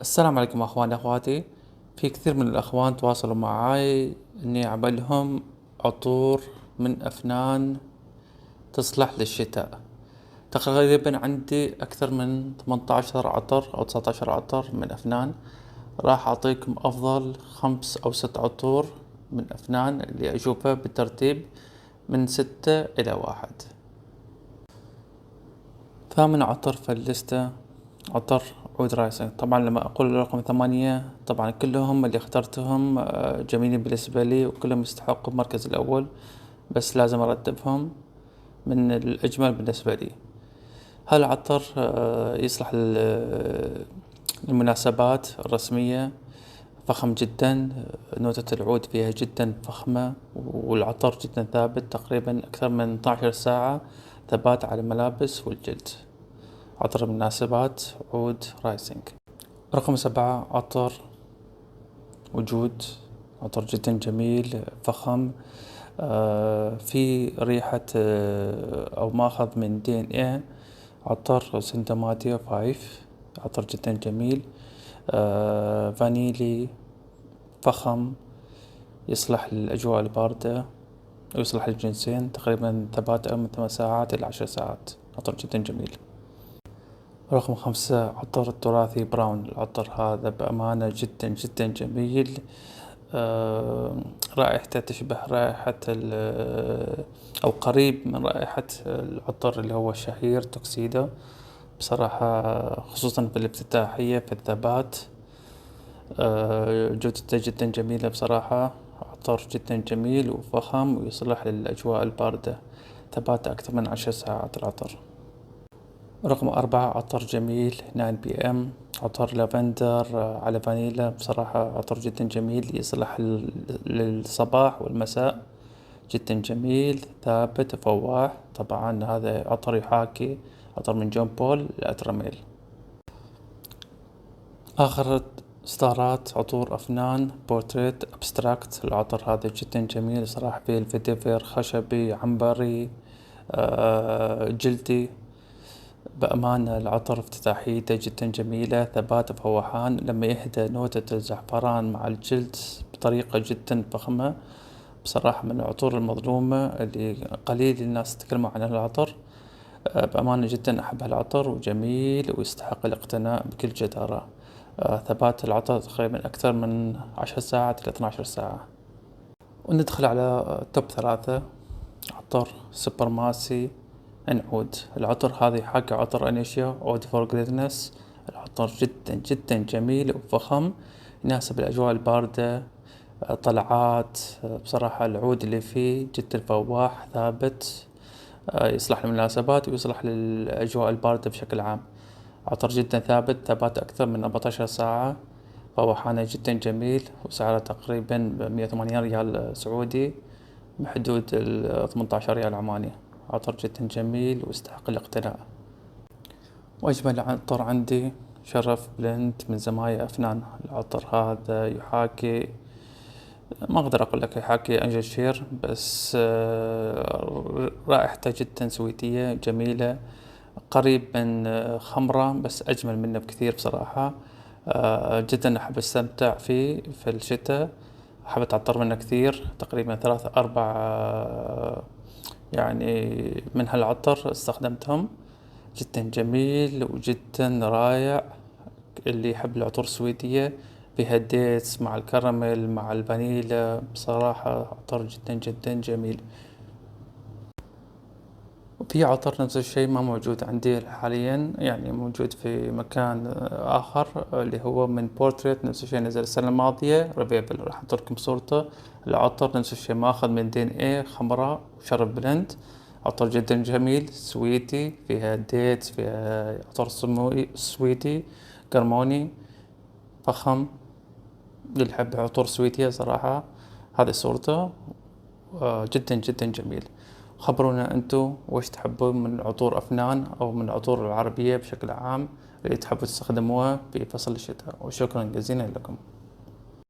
السلام عليكم اخواني اخواتي. في كثير من الاخوان تواصلوا معاي اني اعملهم عطور من افنان تصلح للشتاء. تقريبا عندي اكثر من 18 عطر او 19 عطر من افنان. راح اعطيكم افضل 5 او 6 عطور من افنان اللي اشوفه بالترتيب من 6 الى 1. ثامن عطر في الليستة عطر عود رايسنج. طبعا لما أقول رقم 8 طبعا كلهم اللي اخترتهم جميلين بالنسبة لي وكلهم يستحقوا المركز الأول، بس لازم أرتبهم من الأجمل بالنسبة لي. هالعطر يصلح للمناسبات الرسمية، فخم جدا، نوتة العود فيها جدا فخمة، والعطر جدا ثابت تقريبا أكثر من 12 ساعة ثبات على الملابس والجلد. عطر المناسبات عود رايسنج. رقم 7 عطر وجود، عطر جدا جميل فخم، في ريحة أو ماخذ من دي ان ايه. عطر سنتماتيا 5، عطر جدا جميل، فانيلي فخم، يصلح للأجواء الباردة ويصلح للجنسين، تقريبا ثبات من 8 ساعات إلى 10 ساعات. عطر جدا جميل. رقم 5 عطر التراثي براون. العطر هذا بأمانة جدا جدا جميل، رائحته تشبه رائحة أو قريب من رائحة العطر اللي هو الشهير توكسيدو بصراحة، خصوصا في الافتتاحية في الثبات. جودته جدا جميلة بصراحة، عطر جدا جميل وفخم ويصلح للأجواء الباردة، ثباته أكثر من 10 ساعات العطر. رقم 4 عطر جميل 9 بي ام، عطر لافندر على فانيلا، بصراحة عطر جدا جميل يصلح للصباح والمساء، جدا جميل ثابت فواح. طبعا هذا عطر يحاكي عطر من جون بول الأتراميل. آخر إصدارات عطور أفنان بورتريت أبستراكت. العطر هذا جدا جميل صراحة، فيه الفيديفير خشبي عنبري جلدي. بأمانة العطر افتتاحيته جدا جميلة، ثبات فوحان لما يهدى نوتة الزعفران مع الجلد بطريقة جدا فخمة. بصراحة من العطور المظلومة اللي قليل الناس تتكلموا عن العطر. بأمانة جدا أحب هالعطر وجميل ويستحق الاقتناء بكل جدارة. ثبات العطر تقريبا أكثر من 10 ساعات إلى 12 ساعة. وندخل على توب 3 عطر سوبر ماسي عنعود. العطر هذا حق عطر انيشيا عود فور جريتنس. العطر جدا جدا جميل وفخم، يناسب الأجواء الباردة، طلعات. بصراحة العود اللي فيه جدا فواح ثابت، يصلح للمناسبات ويصلح للأجواء الباردة بشكل عام. عطر جدا ثابت، ثبات أكثر من 14 ساعة، فوحانه جدا جميل، وسعره تقريبا 180 ريال سعودي بحدود 18 ريال عماني. عطر جدا جميل ويستحق الاقتناء. وأجمل عطر عندي شرف بلند من زمايا أفنان. العطر هذا يحاكي، ما أقدر أقول لك يحاكي أنجل شير، بس رائحته جدا سويتية جميلة، قريب من خمرة بس أجمل منه بكثير بصراحة. جدا أحب أستمتع فيه في الشتاء، أحب أتعطر منه كثير، تقريبا 3 4 يعني من هالعطر استخدمتهم. جدا جميل وجدا رائع. اللي يحب العطور السويدية فيها الديتس مع الكراميل مع الفانيلا، بصراحة عطر جدا جدا جميل. وفي عطر نفس الشيء ما موجود عندي حاليا، يعني موجود في مكان آخر اللي هو من بورتريت، نفس الشيء نزل السنة الماضية ريفيبل، راح أحط لكم صورته. العطر نفس الشيء ماخذ من دين ايه خمراء وشرب بلند. عطر جدا جميل سويتي، فيها ديت، فيها عطر سويتي كرموني فخم. اللي يحب عطور سويتية صراحة هذه صورته، جدا جدا جميل. خبرونا انتو وش تحبون من عطور أفنان أو من العطور العربية بشكل عام اللي تحبوا تستخدموها في فصل الشتاء، وشكرا جزيلا لكم.